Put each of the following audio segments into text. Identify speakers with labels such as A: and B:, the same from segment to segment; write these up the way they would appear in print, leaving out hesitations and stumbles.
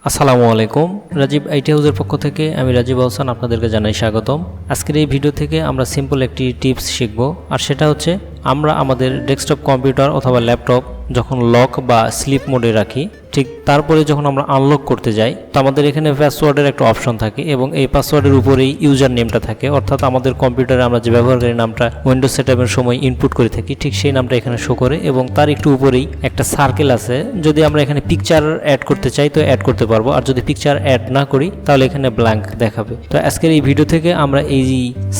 A: আসসালামু আলাইকুম। রাজীব আইটি হাউসের পক্ষ থেকে আমি রাজীব আহসান আপনাদেরকে জানাই স্বাগতম। আজকের এই ভিডিও থেকে আমরা সিম্পল একটি টিপস শিখব, আর সেটা হচ্ছে আমরা আমাদের ডেস্কটপ কম্পিউটার অথবা ল্যাপটপ যখন লক বা স্লিপ মোডে রাখি, ঠিক তারপরে যখন আমরা আনলক করতে যাই, তো আমাদের এখানে পাসওয়ার্ডের একটা অপশন থাকে এবং এই পাসওয়ার্ডের উপরেই ইউজার নেমটা থাকে, অর্থাৎ আমাদের কম্পিউটারে আমরা যে ব্যবহারকারী নামটা উইন্ডোজ সেটআপের সময় ইনপুট করে থাকি, ঠিক সেই নামটা এখানে শো করে এবং তার একটু উপরেই একটা সার্কেল আছে। যদি আমরা এখানে পিকচার অ্যাড করতে চাই তো অ্যাড করতে পারবো, আর যদি পিকচার অ্যাড না করি তাহলে এখানে ব্ল্যাঙ্ক দেখাবে। তো আজকের এই ভিডিও থেকে আমরা এই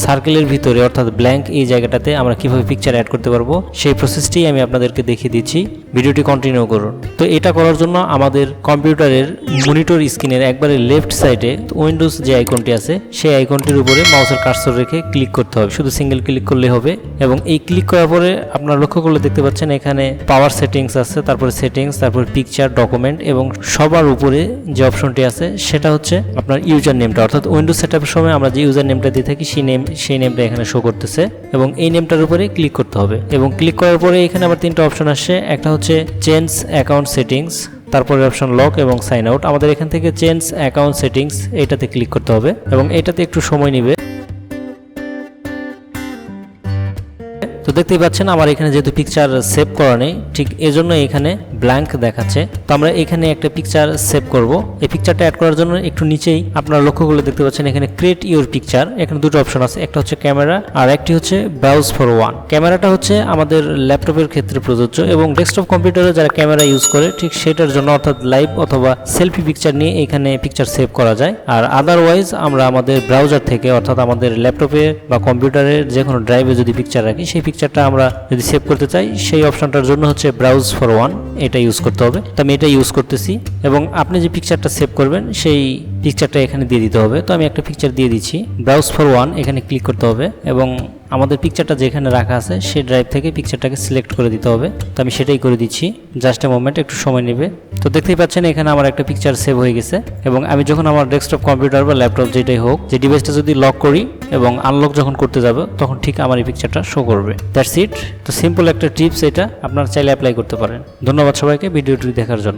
A: সার্কেলের ভিতরে অর্থাৎ ব্ল্যাঙ্ক এই জায়গাটাতে আমরা কিভাবে পিকচার অ্যাড করতে পারবো সেই প্রসেসটি আমি আপনাদেরকে দেখিয়ে দিচ্ছি। ভিডিওটি কন্টিনিউ করুন। তো এটা করার জন্য আমাদের কম্পিউটারের মনিটর স্ক্রিনের একবারে লেফট সাইডে উইন্ডোজ যে আইকনটি আছে সেই আইকনটির উপরে মাউসের কার্সর রেখে ক্লিক করতে হবে, শুধু সিঙ্গেল ক্লিক করলে হবে। এবং এই ক্লিক করার পরে আপনারা লক্ষ্য করলে দেখতে পাচ্ছেন এখানে পাওয়ার সেটিংস আছে, তারপরে সেটিংস, তারপর পিকচার, ডকুমেন্ট এবং সবার উপরে যে অপশনটি আছে সেটা হচ্ছে আপনার ইউজার নেমটা, অর্থাৎ উইন্ডোজ সেটআপের সময় আমরা যে ইউজার নেমটা দিয়ে থাকি সেই নেমটা এখানে শো করতেছে এবং এই নেমটার উপরে ক্লিক করতে হবে। এবং ক্লিক করার পরে এখানে আবার তিনটা অপশন আসে, একটা হচ্ছে চেঞ্জ অ্যাকাউন্ট সেটিংস, তারপরে অপশন লক এবং সাইন আউট। আমাদের এখান থেকে চেঞ্জ অ্যাকাউন্ট সেটিংস এটাতে ক্লিক করতে হবে এবং এটাতে একটু সময় নেবে। তো দেখতেই পাচ্ছেন আমার এখানে যেহেতু পিকচার সেভ করা নেই, ঠিক এজন্য এখানে ব্ল্যাঙ্ক দেখাচ্ছে। তো আমরা এখানে একটা পিকচার সেভ করব। এই পিকচারটা অ্যাড করার জন্য একটু নিচেই আপনারা লক্ষ্য করলে দেখতে পাচ্ছেন এখানে ক্রিয়েট ইউর পিকচার। এখানে দুটো অপশন আছে, একটা হচ্ছে ক্যামেরা আর একটি হচ্ছে ব্রাউজ ফর ওয়ান। ক্যামেরাটা হচ্ছে আমাদের ল্যাপটপের ক্ষেত্রে প্রযোজ্য এবং ডেস্কটপ কম্পিউটারে যারা ক্যামেরা ইউজ করে ঠিক সেটার জন্য, অর্থাৎ লাইভ অথবা সেলফি পিকচার নিয়ে এখানে পিকচার সেভ করা যায়। আর আদারওয়াইজ আমরা আমাদের ব্রাউজার থেকে অর্থাৎ আমাদের ল্যাপটপে বা কম্পিউটারের যে কোনো ড্রাইভে যদি পিকচার রাখি, সেই পিকচারটা আমরা যদি সেভ করতে চাই সেই অপশনটার জন্য হচ্ছে ব্রাউজ ফর ওয়ান, এটা ইউজ করতে হবে। তো আমি এটা ইউজ করতেছি এবং আপনি যে পিকচারটা সেভ করবেন সেই পিকচারটা এখানে দিয়ে দিতে হবে। তো আমি একটা পিকচার দিয়ে দিচ্ছি, ব্রাউজ ফর ওয়ান, এখানে ক্লিক করতে হবে এবং আমাদের পিকচারটা যেখানে রাখা আছে সেই ড্রাইভ থেকে পিকচারটাকে সিলেক্ট করে দিতে হবে। তো আমি সেটাই করে দিচ্ছি, জাস্ট এ মোমেন্ট, একটু সময় নেবে। তো দেখতেই পাচ্ছেন এখানে আমার একটা পিকচার সেভ হয়ে গেছে এবং আমি যখন আমার ডেস্কটপ কম্পিউটার বা ল্যাপটপ যেটাই হোক, যে ডিভাইসটা যদি লক করি এবং আনলক যখন করতে যাবে তখন ঠিক আমার এই পিকচারটা শো করবে। That's it. তো সিম্পল একটা টিপস, এটা আপনারা চাইলে অ্যাপ্লাই করতে পারেন। ধন্যবাদ সবাইকে ভিডিওটি দেখার জন্য।